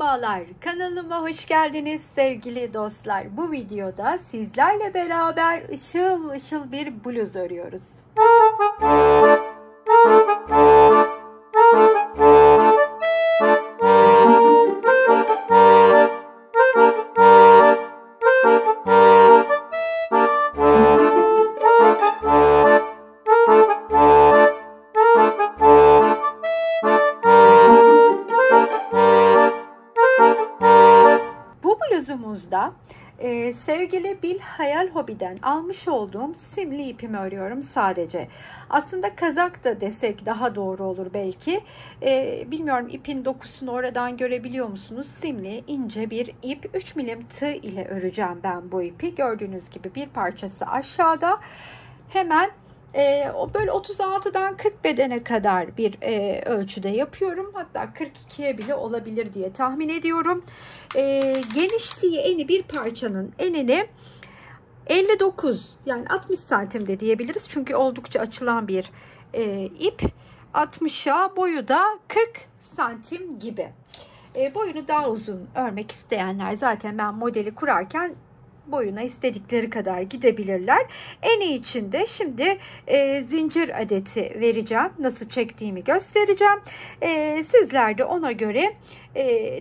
Merhabalar, kanalıma hoş geldiniz sevgili dostlar. Bu videoda sizlerle beraber ışıl ışıl bir bluz örüyoruz. Bluzumuzda sevgili Bil Hayal Hobby'den almış olduğum simli ipimi örüyorum sadece. Aslında kazak da desek daha doğru olur belki. Bilmiyorum, ipin dokusunu oradan görebiliyor musunuz? Simli ince bir ip, 3 milim tığ ile öreceğim ben bu ipi. Gördüğünüz gibi bir parçası aşağıda. Hemen o böyle 36'dan 40 bedene kadar bir ölçüde yapıyorum. Hatta 42'ye bile olabilir diye tahmin ediyorum. Genişliği, eni bir parçanın enini 59, yani 60 santim de diyebiliriz. Çünkü oldukça açılan bir ip. 60'a, boyu da 40 santim gibi. Boyunu daha uzun örmek isteyenler, zaten ben modeli kurarken boyuna istedikleri kadar gidebilirler. Eni için de şimdi zincir adeti vereceğim. Nasıl çektiğimi göstereceğim. Sizler de ona göre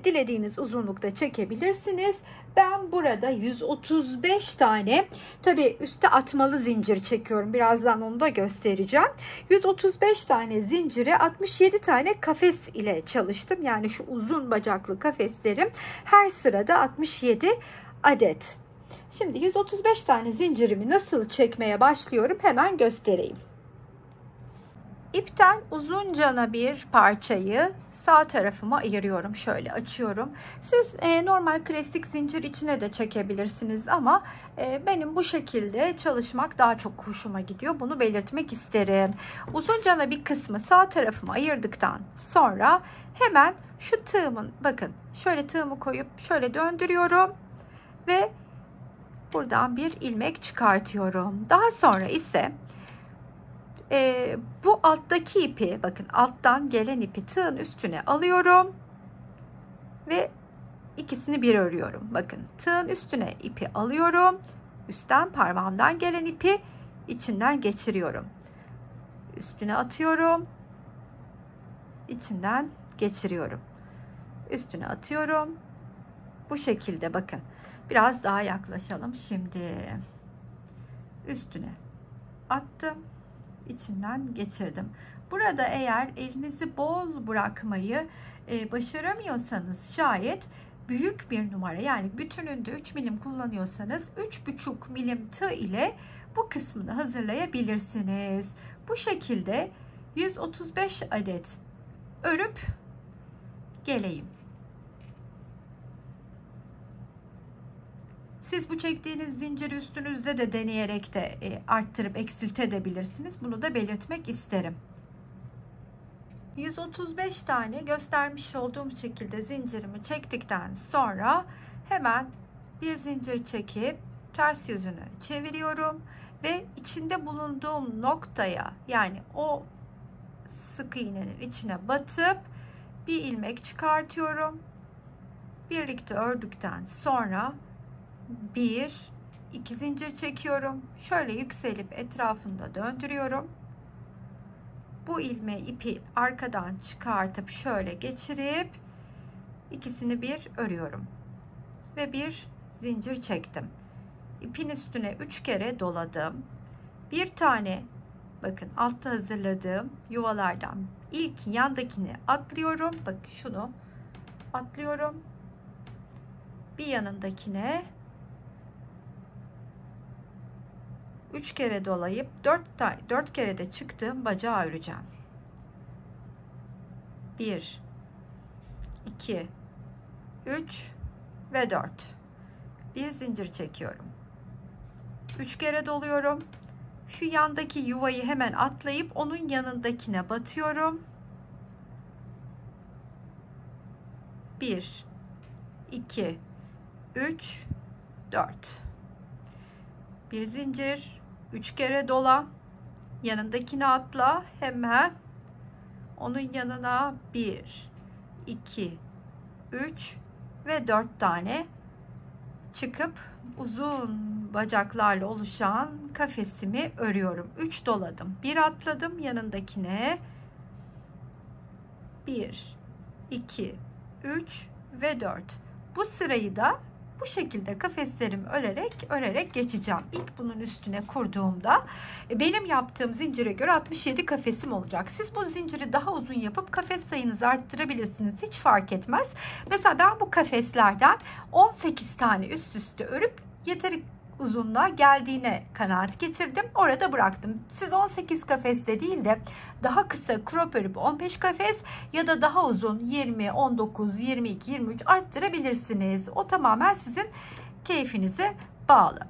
dilediğiniz uzunlukta çekebilirsiniz. Ben burada 135 tane, tabi üstte atmalı zincir çekiyorum. Birazdan onu da göstereceğim. 135 tane zincire 67 tane kafes ile çalıştım. Yani şu uzun bacaklı kafeslerim her sırada 67 adet. Şimdi 135 tane zincirimi nasıl çekmeye başlıyorum hemen göstereyim. İpten uzuncana bir parçayı sağ tarafıma ayırıyorum. Şöyle açıyorum. Siz normal klasik zincir içine de çekebilirsiniz ama benim bu şekilde çalışmak daha çok hoşuma gidiyor. Bunu belirtmek isterim. Uzuncana bir kısmı sağ tarafıma ayırdıktan sonra hemen şu tığımın, bakın şöyle tığımı koyup şöyle döndürüyorum ve buradan bir ilmek çıkartıyorum. Daha sonra ise bu alttaki ipi, bakın alttan gelen ipi tığın üstüne alıyorum ve ikisini bir örüyorum. Bakın tığın üstüne ipi alıyorum, üstten parmağımdan gelen ipi içinden geçiriyorum, üstüne atıyorum, içinden geçiriyorum, üstüne atıyorum. Bu şekilde bakın. Biraz daha yaklaşalım şimdi. Üstüne attım, içinden geçirdim. Burada eğer elinizi bol bırakmayı başaramıyorsanız, şayet büyük bir numara, yani bütününde 3 milim kullanıyorsanız 3,5 milim tığ ile bu kısmını hazırlayabilirsiniz. Bu şekilde 135 adet örüp geleyim. Siz bu çektiğiniz zinciri üstünüzde de deneyerek de arttırıp eksiltebilirsiniz. Bunu da belirtmek isterim. 135 tane göstermiş olduğum şekilde zincirimi çektikten sonra hemen bir zincir çekip ters yüzünü çeviriyorum ve içinde bulunduğum noktaya, yani o sık iğnenin içine batıp bir ilmek çıkartıyorum. Birlikte ördükten sonra 1 2 zincir çekiyorum. Şöyle yükselip etrafında döndürüyorum. Bu ilmeği, ipi arkadan çıkartıp şöyle geçirip ikisini bir örüyorum ve bir zincir çektim. İpin üstüne 3 kere doladım. Bir tane, bakın altta hazırladığım yuvalardan ilk yandakini atlıyorum. Bakın şunu atlıyorum. Bir yanındakine 3 kere dolayıp 4 kere de çıktığım bacağı öreceğim. 1 2 3 ve 4. Bir zincir çekiyorum. 3 kere doluyorum. Şu yandaki yuvayı hemen atlayıp onun yanındakine batıyorum. 1 2 3 4. Bir zincir, 3 kere dola, yanındakine atla, hemen onun yanına 1 2 3 ve 4 tane çıkıp uzun bacaklarla oluşan kafesimi örüyorum. 3 doladım. 1 atladım yanındakine. 1, 2, 3 ve 4. Bu sırayı da bu şekilde kafeslerimi örerek geçeceğim. İlk bunun üstüne kurduğumda benim yaptığım zincire göre 67 kafesim olacak. Siz bu zinciri daha uzun yapıp kafes sayınızı arttırabilirsiniz. Hiç fark etmez. Mesela ben bu kafeslerden 18 tane üst üste örüp yeteri uzunluğa geldiğine kanaat getirdim. Orada bıraktım. Siz 18 kafeste değil de daha kısa crop örüp 15 kafes ya da daha uzun 20, 19, 22, 23 arttırabilirsiniz. O tamamen sizin keyfinize bağlı.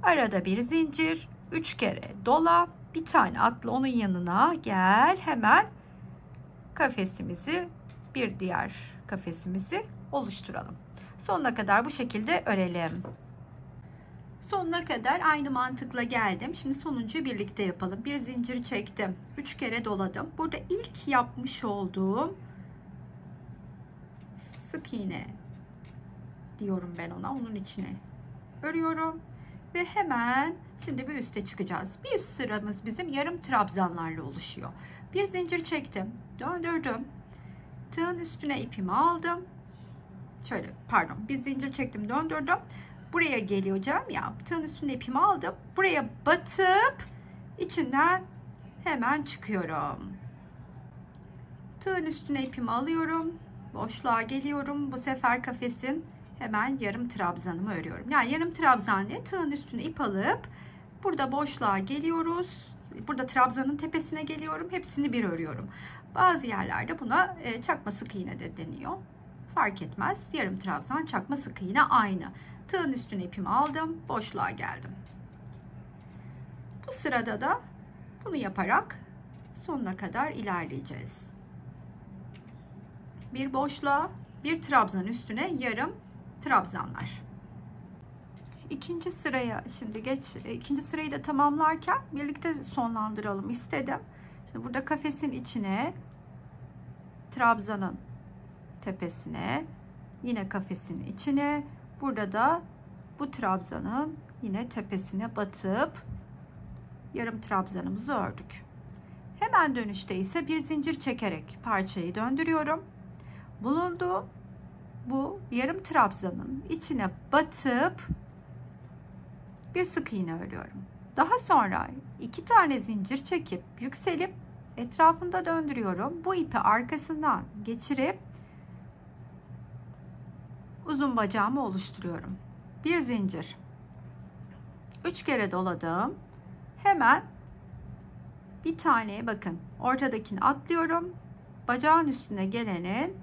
Arada bir zincir, 3 kere dola, bir tane atla onun yanına gel. Hemen kafesimizi, bir diğer kafesimizi oluşturalım. Sonuna kadar bu şekilde örelim. Sonuna kadar aynı mantıkla geldim. Şimdi sonuncuyu birlikte yapalım. Bir zincir çektim. 3 kere doladım. Burada ilk yapmış olduğum sık iğne diyorum ben ona. Onun içine örüyorum. Ve hemen şimdi bir üste çıkacağız. Bir sıramız bizim yarım trabzanlarla oluşuyor. Bir zincir çektim. Döndürdüm. Tığın üstüne ipimi aldım. Şöyle pardon. Bir zincir çektim. Döndürdüm. Buraya geleceğim ya, tığın üstüne ipimi aldım. Buraya batıp içinden hemen çıkıyorum. Tığın üstüne ipimi alıyorum. Boşluğa geliyorum. Bu sefer kafesin hemen yarım trabzanımı örüyorum. Yani yarım trabzanla tığın üstüne ip alıp burada boşluğa geliyoruz. Burada trabzanın tepesine geliyorum. Hepsini bir örüyorum. Bazı yerlerde buna çakma sık iğne de deniyor. Fark etmez. Yarım trabzan, çakma sık iğne aynı. Tığın üstüne ipimi aldım. Boşluğa geldim. Bu sırada da bunu yaparak sonuna kadar ilerleyeceğiz. Bir boşluğa, bir trabzan üstüne yarım trabzanlar. İkinci sıraya şimdi ikinci sırayı da tamamlarken birlikte sonlandıralım istedim. Şimdi burada kafesin içine, trabzanın tepesine, yine kafesin içine, burada da bu trabzanın yine tepesine batıp yarım trabzanımızı ördük. Hemen dönüşte ise bir zincir çekerek parçayı döndürüyorum. Bulunduğum bu yarım trabzanın içine batıp bir sık iğne örüyorum. Daha sonra 2 tane zincir çekip yükselip etrafında döndürüyorum. Bu ipi arkasından geçirip uzun bacağımı oluşturuyorum. Bir zincir, 3 kere doladım. Hemen bir tane bakın ortadakini atlıyorum. Bacağın üstüne gelenin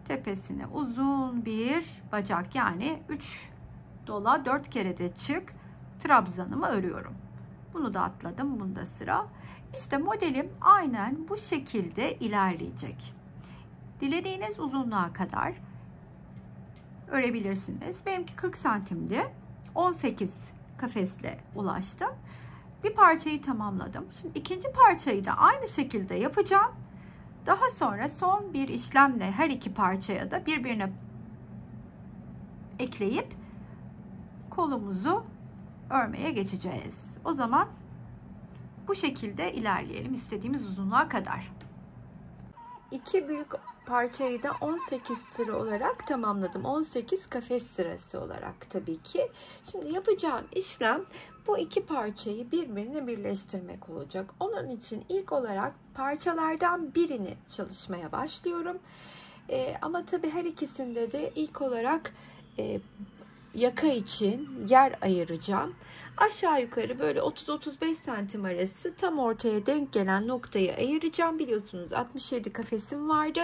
tepesine uzun bir bacak, yani 3 dola 4 kere de çık trabzanımı örüyorum. Bunu da atladım. Bunda sıra. İşte modelim aynen bu şekilde ilerleyecek. Dilediğiniz uzunluğa kadar örebilirsiniz. Benimki 40 santimdi. 18 kafesle ulaştım. Bir parçayı tamamladım. Şimdi ikinci parçayı da aynı şekilde yapacağım. Daha sonra son bir işlemle her iki parçaya da birbirine ekleyip kolumuzu örmeye geçeceğiz. O zaman bu şekilde ilerleyelim istediğimiz uzunluğa kadar. İki büyük parçayı da 18 sıra olarak tamamladım. 18 kafes sırası olarak tabii ki. Şimdi yapacağım işlem bu iki parçayı birbirine birleştirmek olacak. Onun için ilk olarak parçalardan birini çalışmaya başlıyorum. Ama tabii her ikisinde de ilk olarak yaka için yer ayıracağım. Aşağı yukarı böyle 30-35 santim arası tam ortaya denk gelen noktayı ayıracağım. Biliyorsunuz 67 kafesim vardı.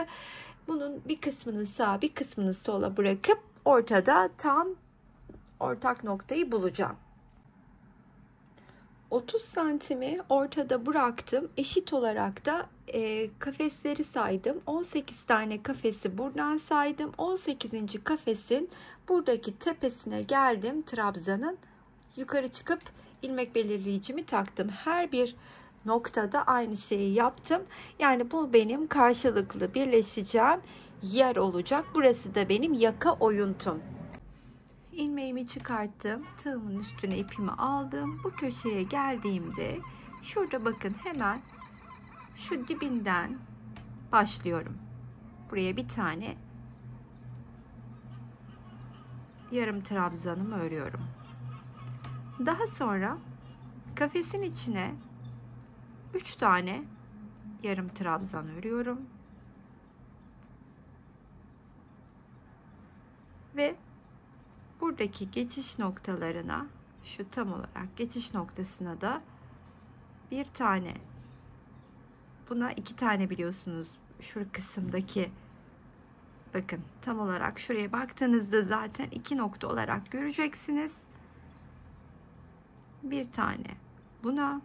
Bunun bir kısmını sağa, bir kısmını sola bırakıp ortada tam ortak noktayı bulacağım. 30 santimi ortada bıraktım. Eşit olarak da kafesleri saydım. 18 tane kafesi buradan saydım. 18. kafesin buradaki tepesine geldim. Trabzanın yukarı çıkıp ilmek belirleyicimi taktım. Her bir noktada aynı şeyi yaptım. Yani bu benim karşılıklı birleşeceğim yer olacak. Burası da benim yaka oyuntum. İlmeğimi çıkarttım. Tığımın üstüne ipimi aldım. Bu köşeye geldiğimde şurada bakın hemen şu dibinden başlıyorum. Buraya bir tane yarım trabzanımı örüyorum. Daha sonra kafesin içine 3 tane yarım trabzan örüyorum. Ve buradaki geçiş noktalarına, şu tam olarak geçiş noktasına da bir tane, buna 2 tane biliyorsunuz şu kısımdaki, bakın tam olarak şuraya baktığınızda zaten 2 nokta olarak göreceksiniz. Bir tane buna,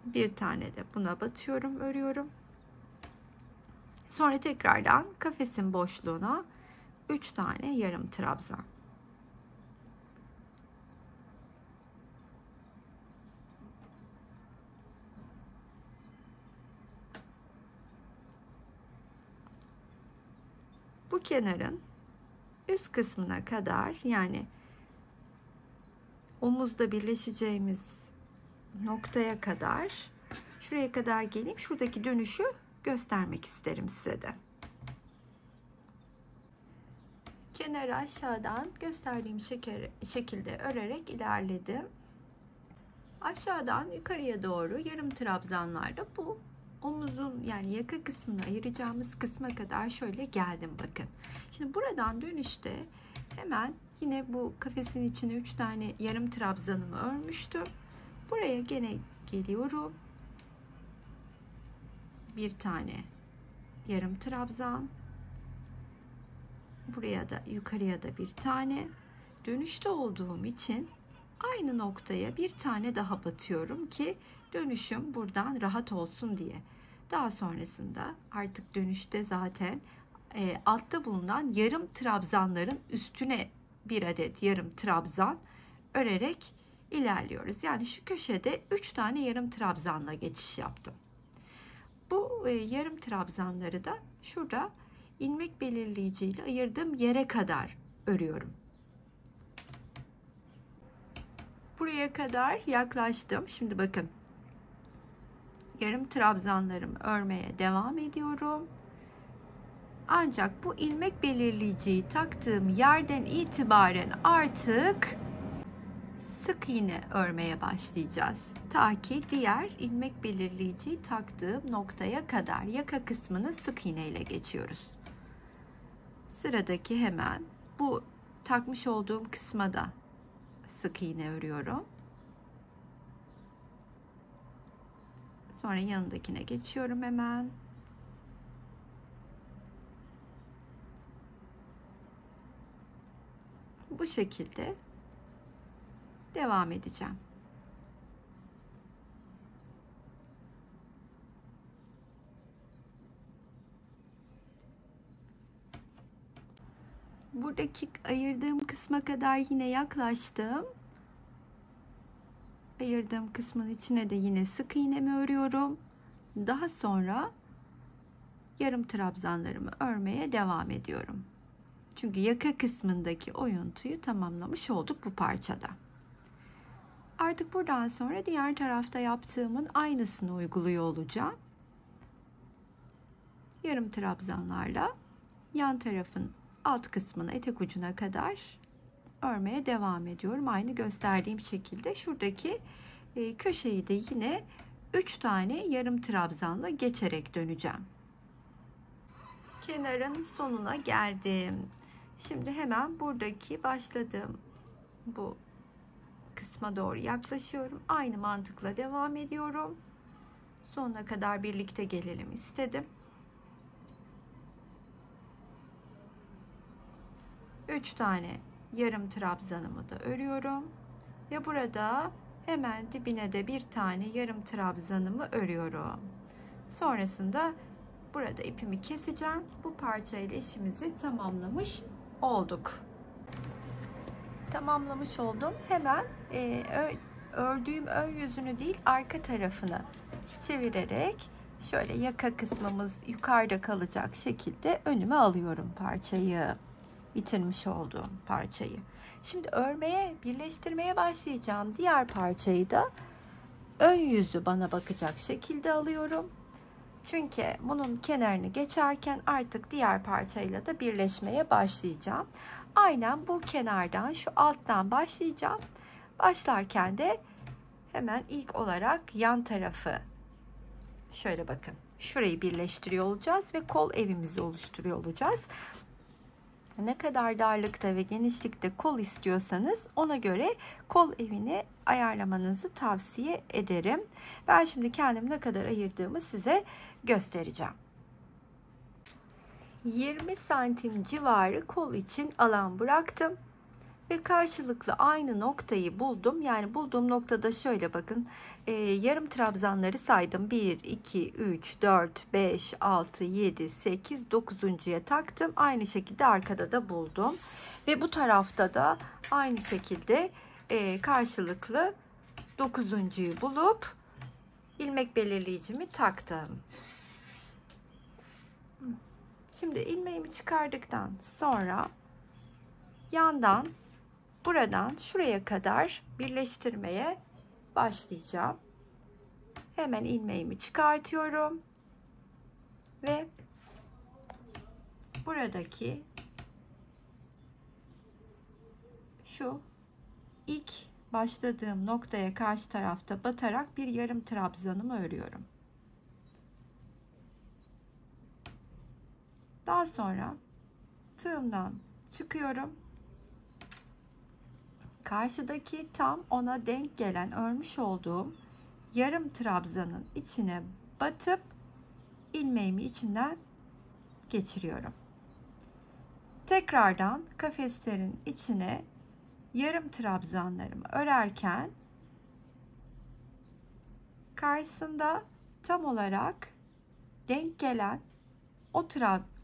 bir tane de buna batıyorum, örüyorum. Sonra tekrardan kafesin boşluğuna 3 tane yarım trabzan. Bu kenarın üst kısmına kadar, yani omuzda birleşeceğimiz noktaya kadar, şuraya kadar geleyim. Şuradaki dönüşü göstermek isterim size de. Kenarı aşağıdan gösterdiğim şekilde örerek ilerledim. Aşağıdan yukarıya doğru yarım trabzanlarla bu omuzun, yani yaka kısmını ayıracağımız kısma kadar şöyle geldim bakın. Şimdi buradan dönüşte hemen yine bu kafesin içine 3 tane yarım trabzanımı örmüştüm. Buraya gene geliyorum. Bir tane yarım trabzan. Buraya da yukarıya da bir tane. Dönüşte olduğum için aynı noktaya bir tane daha batıyorum ki dönüşüm buradan rahat olsun diye. Daha sonrasında artık dönüşte zaten altta bulunan yarım trabzanların üstüne bir adet yarım trabzan örerek ilerliyoruz. Yani şu köşede 3 tane yarım trabzanla geçiş yaptım. Bu yarım trabzanları da şurada ilmek belirleyici ile ayırdığım yere kadar örüyorum. Buraya kadar yaklaştım. Şimdi bakın, yarım trabzanlarımı örmeye devam ediyorum. Ancak bu ilmek belirleyiciyi taktığım yerden itibaren artık sık iğne örmeye başlayacağız. Ta ki diğer ilmek belirleyiciyi taktığım noktaya kadar yaka kısmını sık iğne ile geçiyoruz. Sıradaki hemen bu takmış olduğum kısma da sık iğne örüyorum. Sonra yanındakine geçiyorum hemen. Bu şekilde devam edeceğim. Buradaki ayırdığım kısma kadar yine yaklaştım. Ayırdığım kısmın içine de yine sık iğnemi örüyorum. Daha sonra yarım trabzanlarımı örmeye devam ediyorum. Çünkü yaka kısmındaki oyuntuyu tamamlamış olduk bu parçada. Artık buradan sonra diğer tarafta yaptığımın aynısını uyguluyor olacağım. Yarım trabzanlarla yan tarafın alt kısmını etek ucuna kadar örmeye devam ediyorum. Aynı gösterdiğim şekilde şuradaki köşeyi de yine 3 tane yarım trabzanla geçerek döneceğim. Kenarın sonuna geldim. Şimdi hemen buradaki başladığım bu kısma doğru yaklaşıyorum. Aynı mantıkla devam ediyorum. Sonuna kadar birlikte gelelim istedim. 3 tane yarım trabzanımı da örüyorum ve burada hemen dibine de bir tane yarım trabzanımı örüyorum. Sonrasında burada ipimi keseceğim. Bu parçayla işimizi tamamlamış olduk. Tamamlamış oldum. Hemen ördüğüm ön yüzünü değil, arka tarafını çevirerek Şöyle yaka kısmımız yukarıda kalacak şekilde önüme alıyorum parçayı. Bitirmiş olduğum parçayı. Şimdi örmeye, birleştirmeye başlayacağım diğer parçayı da ön yüzü bana bakacak şekilde alıyorum. Çünkü bunun kenarını geçerken artık diğer parçayla da birleşmeye başlayacağım. Aynen bu kenardan, şu alttan başlayacağım. Başlarken de hemen ilk olarak yan tarafı, şöyle bakın, şurayı birleştiriyor olacağız ve kol evimizi oluşturuyor olacağız. Ne kadar darlıkta ve genişlikte kol istiyorsanız ona göre kol evini ayarlamanızı tavsiye ederim. Ben şimdi kendim ne kadar ayırdığımı size göstereceğim. 20 santim civarı kol için alan bıraktım ve karşılıklı aynı noktayı buldum. Yani bulduğum noktada şöyle bakın, yarım trabzanları saydım. 1 2 3 4 5 6 7 8 9'uncuya taktım. Aynı şekilde arkada da buldum ve bu tarafta da aynı şekilde karşılıklı 9'uncuyu bulup ilmek belirleyicimi taktım. Şimdi ilmeğimi çıkardıktan sonra yandan, buradan şuraya kadar birleştirmeye başlayacağım. Hemen ilmeğimi çıkartıyorum ve buradaki şu ilk başladığım noktaya karşı tarafta batarak bir yarım trabzanımı örüyorum. Daha sonra tığımdan çıkıyorum. Karşıdaki tam ona denk gelen örmüş olduğum yarım trabzanın içine batıp ilmeğimi içinden geçiriyorum. Tekrardan kafeslerin içine yarım trabzanlarımı örerken karşısında tam olarak denk gelen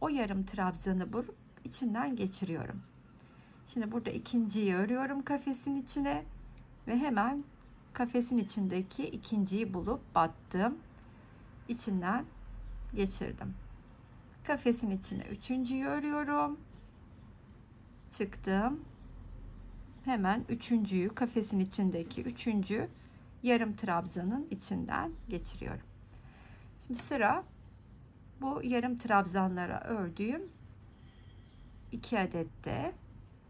o yarım trabzanı vurup içinden geçiriyorum. Şimdi burada ikinciyi örüyorum kafesin içine ve hemen kafesin içindeki ikinciyi bulup battım. İçinden geçirdim. Kafesin içine üçüncüyü örüyorum. Çıktım. Hemen üçüncüyü, kafesin içindeki üçüncü yarım trabzanın içinden geçiriyorum. Şimdi sıra bu yarım trabzanlara ördüğüm 2 adette.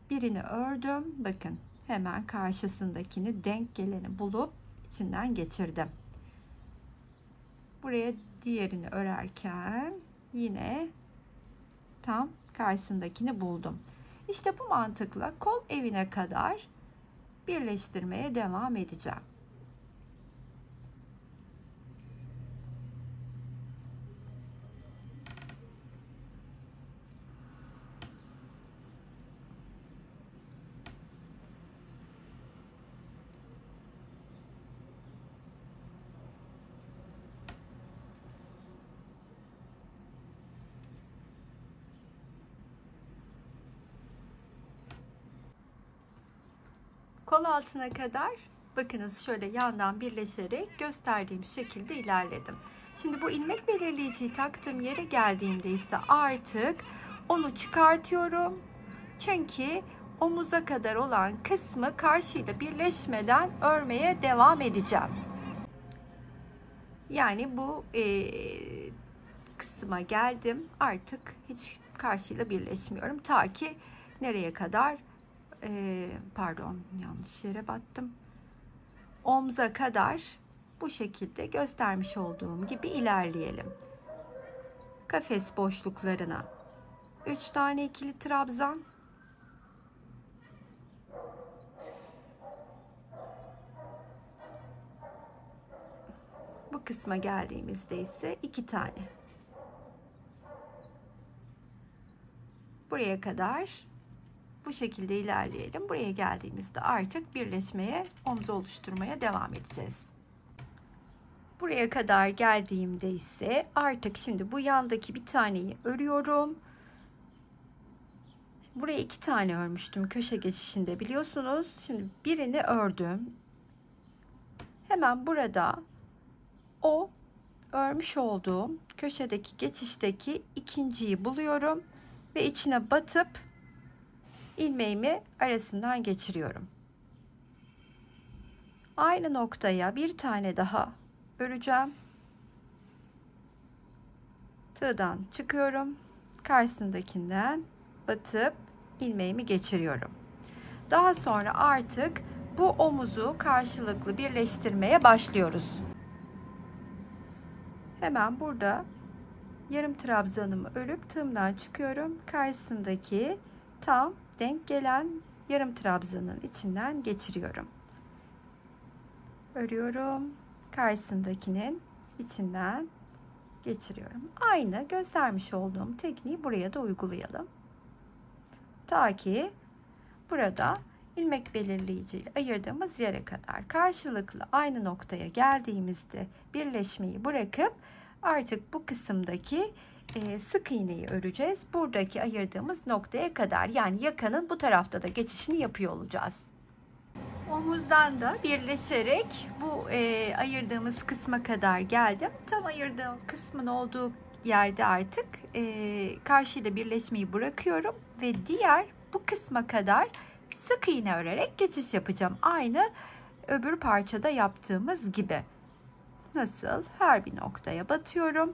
Birini ördüm. Bakın hemen karşısındakini denk geleni bulup içinden geçirdim. Buraya diğerini örerken yine tam karşısındakini buldum. İşte bu mantıkla kol evine kadar birleştirmeye devam edeceğim. Kol altına kadar bakınız şöyle yandan birleşerek gösterdiğim şekilde ilerledim. Şimdi bu ilmek belirleyiciyi taktığım yere geldiğimde ise artık onu çıkartıyorum. Çünkü omuza kadar olan kısmı karşıyla birleşmeden örmeye devam edeceğim. Yani bu kısma geldim. Artık hiç karşıyla birleşmiyorum. Ta ki nereye kadar? Pardon, yanlış yere battım. Omza kadar bu şekilde göstermiş olduğum gibi ilerleyelim. Kafes boşluklarına 3 tane ikili trabzan, bu kısma geldiğimizde ise 2 tane. Buraya kadar bu şekilde ilerleyelim. Buraya geldiğimizde artık birleşmeye, omzu oluşturmaya devam edeceğiz. Buraya kadar geldiğimde ise artık şimdi bu yandaki bir taneyi örüyorum. Buraya 2 tane örmüştüm köşe geçişinde, biliyorsunuz. Şimdi birini ördüm. Hemen burada o örmüş olduğum köşedeki geçişteki ikinciyi buluyorum ve içine batıp ilmeğimi arasından geçiriyorum. Aynı noktaya bir tane daha öreceğim. Tığdan çıkıyorum. Karşısındakinden batıp ilmeğimi geçiriyorum. Daha sonra artık bu omuzu karşılıklı birleştirmeye başlıyoruz. Hemen burada yarım trabzanımı örüp tığımdan çıkıyorum. Karşısındaki tam denk gelen yarım trabzanın içinden geçiriyorum. Örüyorum. Karşısındakinin içinden geçiriyorum. Aynı göstermiş olduğum tekniği buraya da uygulayalım. Ta ki burada ilmek belirleyici ile ayırdığımız yere kadar karşılıklı aynı noktaya geldiğimizde birleşmeyi bırakıp artık bu kısımdaki sık iğneyi öreceğiz. Buradaki ayırdığımız noktaya kadar, yani yakanın bu tarafta da geçişini yapıyor olacağız. Omuzdan da birleşerek bu ayırdığımız kısma kadar geldim. Tam ayırdığım kısmın olduğu yerde artık karşıyla birleşmeyi bırakıyorum ve diğer bu kısma kadar sık iğne örerek geçiş yapacağım. Aynı öbür parçada yaptığımız gibi. Nasıl? Her bir noktaya batıyorum.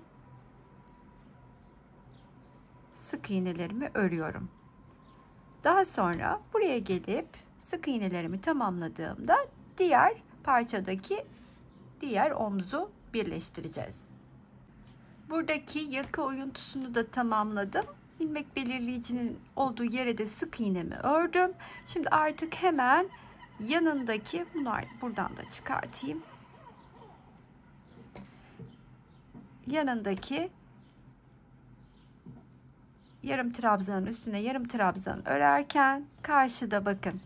Sık iğnelerimi örüyorum. Daha sonra buraya gelip sık iğnelerimi tamamladığımda diğer parçadaki diğer omuzu birleştireceğiz. Buradaki yaka oyuntusunu da tamamladım. İlmek belirleyicinin olduğu yere de sık iğnemi ördüm. Şimdi artık hemen yanındaki, bunlar buradan da çıkartayım. Yanındaki yarım trabzanın üstüne yarım trabzan örerken karşıda bakın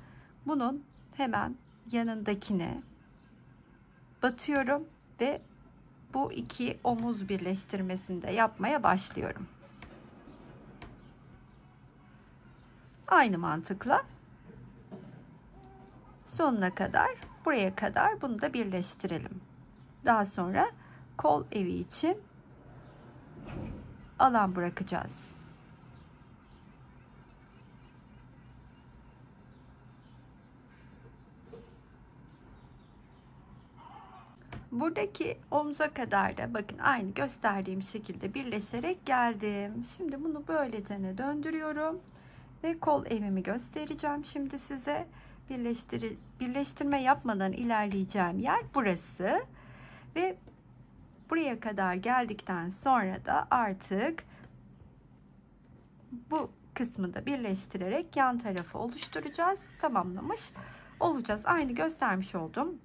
bunun hemen yanındakine batıyorum ve bu iki omuz birleştirmesini de yapmaya başlıyorum. Aynı mantıkla sonuna kadar, buraya kadar bunu da birleştirelim. Daha sonra kol evi için alan bırakacağız. Buradaki omuza kadar da bakın aynı gösterdiğim şekilde birleşerek geldim. Şimdi bunu böylece döndürüyorum ve kol evimi göstereceğim. Şimdi size birleştirme yapmadan ilerleyeceğim yer burası ve buraya kadar geldikten sonra da artık bu kısmı da birleştirerek yan tarafı oluşturacağız. Tamamlamış olacağız. Aynı göstermiş olduğum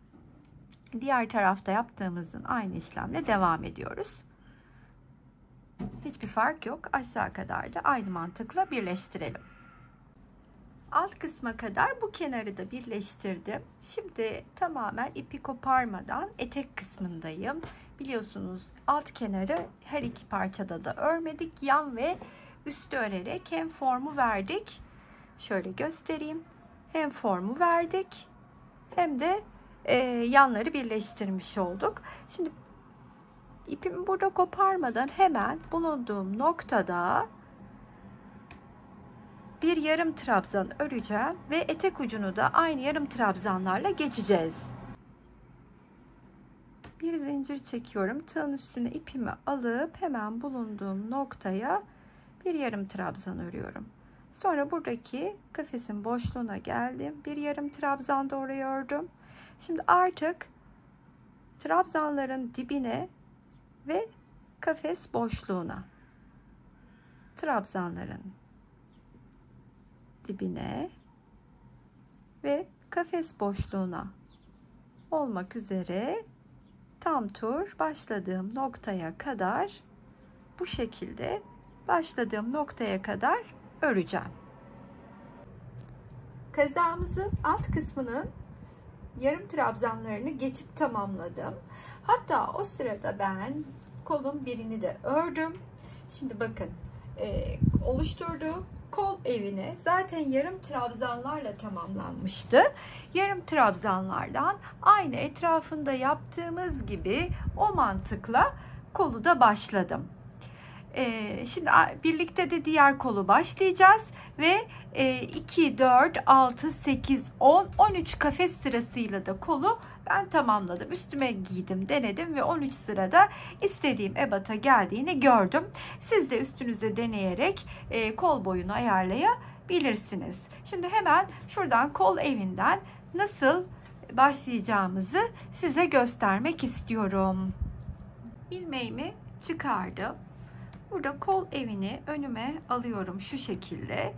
diğer tarafta yaptığımızın aynı işlemle devam ediyoruz. Hiçbir fark yok. Aşağı kadar da aynı mantıkla birleştirelim. Alt kısma kadar bu kenarı da birleştirdim. Şimdi tamamen ipi koparmadan etek kısmındayım. Biliyorsunuz alt kenarı her iki parçada da örmedik. Yan ve üstü örerek hem formu verdik. Şöyle göstereyim. Hem formu verdik hem de yanları birleştirmiş olduk. Şimdi ipimi burada koparmadan hemen bulunduğum noktada bir yarım trabzan öreceğim ve etek ucunu da aynı yarım trabzanlarla geçeceğiz. Bir zincir çekiyorum. Tığın üstüne ipimi alıp hemen bulunduğum noktaya bir yarım trabzan örüyorum. Sonra buradaki kafesin boşluğuna geldim. Bir yarım trabzan da oraya ördüm. Şimdi artık trabzanların dibine ve kafes boşluğuna, trabzanların dibine ve kafes boşluğuna olmak üzere tam tur başladığım noktaya kadar bu şekilde başladığım noktaya kadar öreceğim. Kazağımızın alt kısmının yarım trabzanlarını geçip tamamladım. Hatta o sırada ben kolun birini de ördüm. Şimdi bakın oluşturduğum kol evine zaten yarım trabzanlarla tamamlanmıştı. Yarım trabzanlardan aynı etrafında yaptığımız gibi o mantıkla kolu da başladım. Şimdi birlikte de diğer kolu başlayacağız ve 2, 4, 6, 8, 10, 13 kafes sırasıyla da kolu ben tamamladım. Üstüme giydim, denedim ve 13 sırada istediğim ebata geldiğini gördüm. Siz de üstünüze deneyerek kol boyunu ayarlayabilirsiniz. Şimdi hemen şuradan kol evinden nasıl başlayacağımızı size göstermek istiyorum. İlmeğimi çıkardım. Burada kol evini önüme alıyorum şu şekilde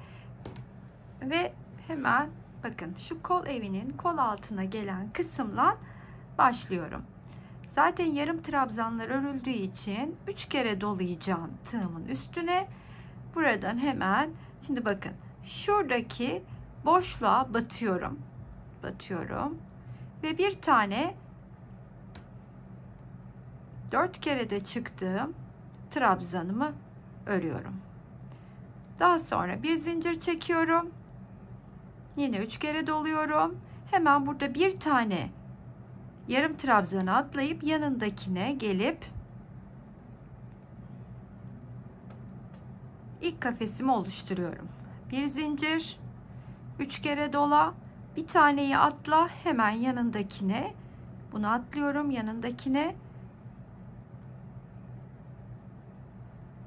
ve hemen bakın şu kol evinin kol altına gelen kısımla başlıyorum. Zaten yarım trabzanlar örüldüğü için 3 kere dolayacağım tığımın üstüne. Buradan hemen şimdi bakın şuradaki boşluğa batıyorum. Ve bir tane 4 kere de çıktığım trabzanımı örüyorum. Daha sonra bir zincir çekiyorum. Yine 3 kere doluyorum. Hemen burada bir tane yarım trabzanı atlayıp yanındakine gelip ilk kafesimi oluşturuyorum. Bir zincir, 3 kere dola, bir taneyi atla, hemen yanındakine, bunu atlıyorum, yanındakine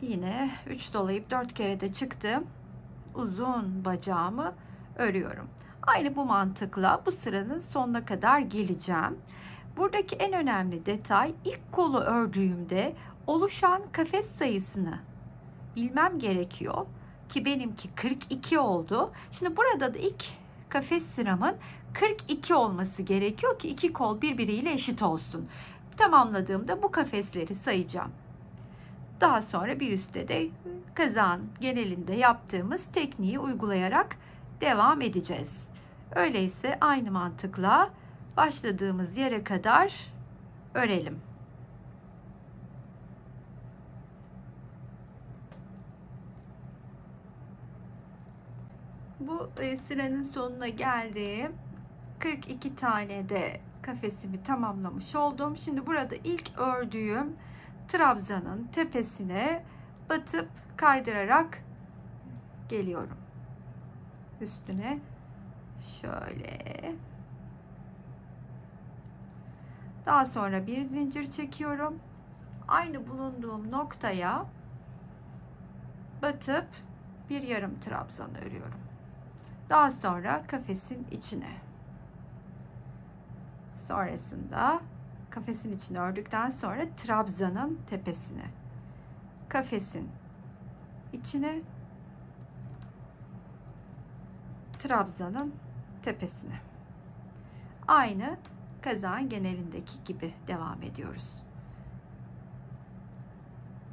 yine 3 dolayıp 4 kere de çıktım. Uzun bacağımı örüyorum. Aynı bu mantıkla bu sıranın sonuna kadar geleceğim. Buradaki en önemli detay, ilk kolu ördüğümde oluşan kafes sayısını bilmem gerekiyor ki benimki 42 oldu. Şimdi burada da ilk kafes sıramın 42 olması gerekiyor ki iki kol birbiriyle eşit olsun. Tamamladığımda bu kafesleri sayacağım. Daha sonra bir üstte de kazağın genelinde yaptığımız tekniği uygulayarak devam edeceğiz. Öyleyse aynı mantıkla başladığımız yere kadar örelim. Bu sıranın sonuna geldim. 42 tane de kafesimi tamamlamış oldum. Şimdi burada ilk ördüğüm trabzanın tepesine batıp kaydırarak geliyorum. Üstüne şöyle. Daha sonra bir zincir çekiyorum. Aynı bulunduğum noktaya batıp bir yarım trabzan örüyorum. Daha sonra kafesin içine. Sonrasında kafesin içine ördükten sonra trabzanın tepesine, kafesin içine, trabzanın tepesine. Aynı kazağın genelindeki gibi devam ediyoruz.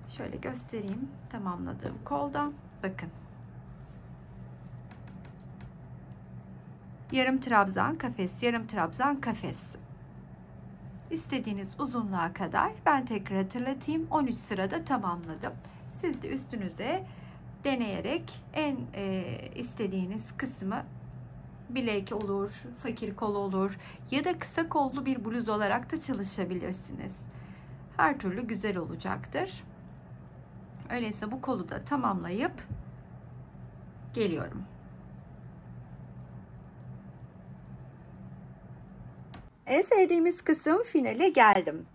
Şöyle göstereyim tamamladığım koldan. Bakın. Yarım trabzan kafes, yarım trabzan kafes. İstediğiniz uzunluğa kadar ben tekrar hatırlatayım. 13 sırada tamamladım. Siz de üstünüze deneyerek en istediğiniz kısmı bilek olur, fakir kol olur ya da kısa kollu bir bluz olarak da çalışabilirsiniz. Her türlü güzel olacaktır. Öyleyse bu kolu da tamamlayıp geliyorum. En sevdiğimiz kısım finale geldim.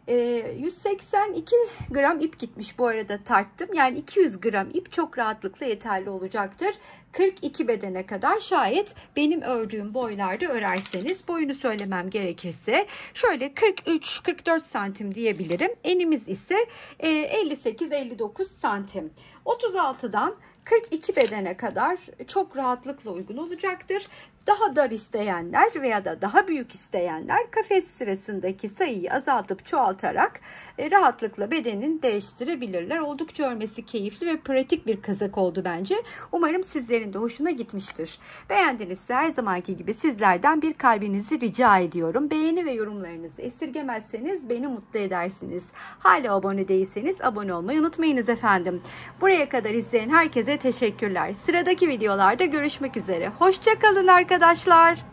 182 gram ip gitmiş, bu arada tarttım. Yani 200 gram ip çok rahatlıkla yeterli olacaktır. 42 bedene kadar, şayet benim ördüğüm boylarda örerseniz. Boyunu söylemem gerekirse şöyle 43-44 santim diyebilirim. Enimiz ise 58-59 santim. 36'dan 42 bedene kadar çok rahatlıkla uygun olacaktır. Daha dar isteyenler veya da daha büyük isteyenler kafes sırasındaki sayıyı azaltıp çoğaltarak rahatlıkla bedenini değiştirebilirler. Oldukça örmesi keyifli ve pratik bir kazak oldu bence. Umarım sizlerin de hoşuna gitmiştir. Beğendinizse her zamanki gibi sizlerden bir kalbinizi rica ediyorum. Beğeni ve yorumlarınızı esirgemezseniz beni mutlu edersiniz. Hala abone değilseniz abone olmayı unutmayınız efendim. Buraya kadar izleyen herkese teşekkürler. Sıradaki videolarda görüşmek üzere. Hoşça kalın arkadaşlar.